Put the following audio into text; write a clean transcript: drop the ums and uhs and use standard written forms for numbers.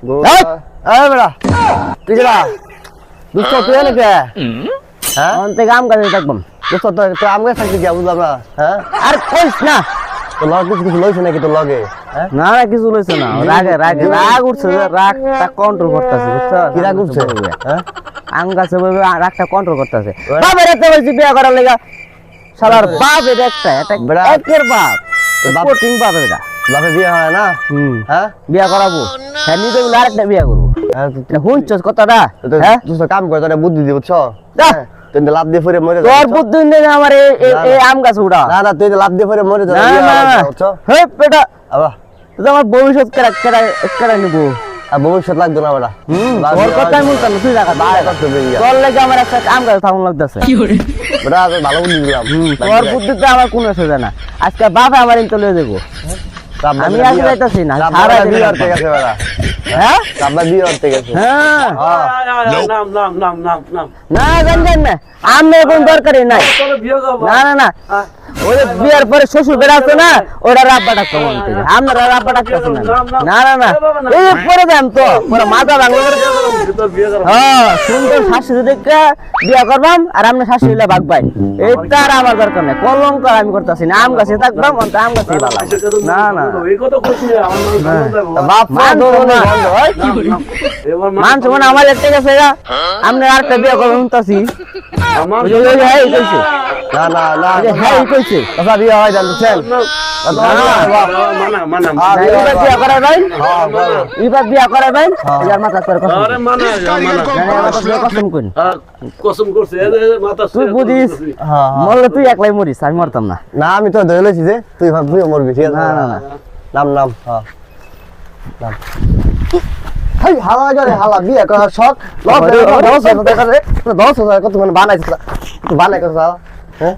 এই বেড়া তুই কেডা দুষ্ট তুই নাকি হ্যাঁ অন্তে কাম কাজে থাকবাম দুষ্ট তো আম গাছ থাকতে গিয়া বুঝলাম না হ্যাঁ আর কইস না তোর লগে কিছু লইছে নাকি তোর লগে হ্যাঁ না না কিছু লইছে না রাগ উঠছে রাগটা কন্ট্রোল করতেছে বুঝছো কি রাগ উঠছে হ্যাঁ আম গাছে বইবে রাগটা কন্ট্রোল করতেছে বাপের এত বলছি বিয়া করার লাগা শালার বাপ এটা একের বাপ বাপ কোটিং বাপ এটা বাপে বিয়ে হয় না হ্যাঁ বিয়া করাবো হ্যাঁ নিজে বলে আরেকটা বিয়া করবো শুনছস কথাটা হ্যাঁ তুই তো কাম কর তোরা বুদ্ধি দি বুঝছো যা। তুই তো লাভ দিয়ে ফিরে মরে যা তোর বুদ্ধি নেই আমার এই আম গাছ উড়া না না তুই তো লাভ দিয়ে ফিরে মরে যা না না বুঝছো হে বেটা আবা তুই তো আমার ভবিষ্যৎ কেরা নিবো আর ভবিষ্যৎ লাগতো না বেটা তোর কথাই বলতাম না তুই রাখা তোর লাগে আমার একটা আম গাছ থাকুন লাগতেছে বেটা আমি ভালো বুদ্ধি দিলাম তোর বুদ্ধিতে আমার কোনো সোজা না আজকে বাবা আমার ইন্টার লয়ে যাবো আমি আজ যাইতাছি না সারা দিন বিয়ে করতে গেছে বেটা হ্যাঁ আব্বা বিয়ে করতে গেছে হ্যাঁ নাম না জানেন না আমি কোন দরকারই নাই না না না ওই বিয়ার পরে শ্বশুর বেড়া আছে না ওরা রাব্বা ডাকতে মন থেকে আমরা রাব্বা ডাকতেছি না না না এই পরে দেন তো পরে মাথা ভাঙলো হ্যাঁ সুন্দর শাশুড়ি দেখে বিয়া করবাম আর আপনি শাশুড়িলে ভাগবাই এইটা আর আমার দরকার নাই কলঙ্ক আমি করতেছি না আম গাছে থাকবাম অন্ত আম গাছে ভালো না না বাপ মা দোনো বন্ধ হয় মান সমান আমার একটা গেছে আপনি আরেকটা বিয়া করবেন শুনতাছি হ্যাঁ কইছে না না না হ্যাঁ কইছে কথা বিয়ে হয় জান বুঝছেন এবার বিয়া করা ভাই এবার বিয়া করা ভাই এবার মাথা করে কসম কোন কসম করছে তুই বুঝিস মরলে তুই একলাই মরিস আমি মরতাম না না আমি তো ধরে লইছি যে তুই তুইও মরবি ঠিক আছে না না না নাম নাম হ্যাঁ নাম হাই হালা গরে হালা বিয়ে করার শখ লস 10,000 কত মানে বানাইছিস বানাই কথা হ্যাঁ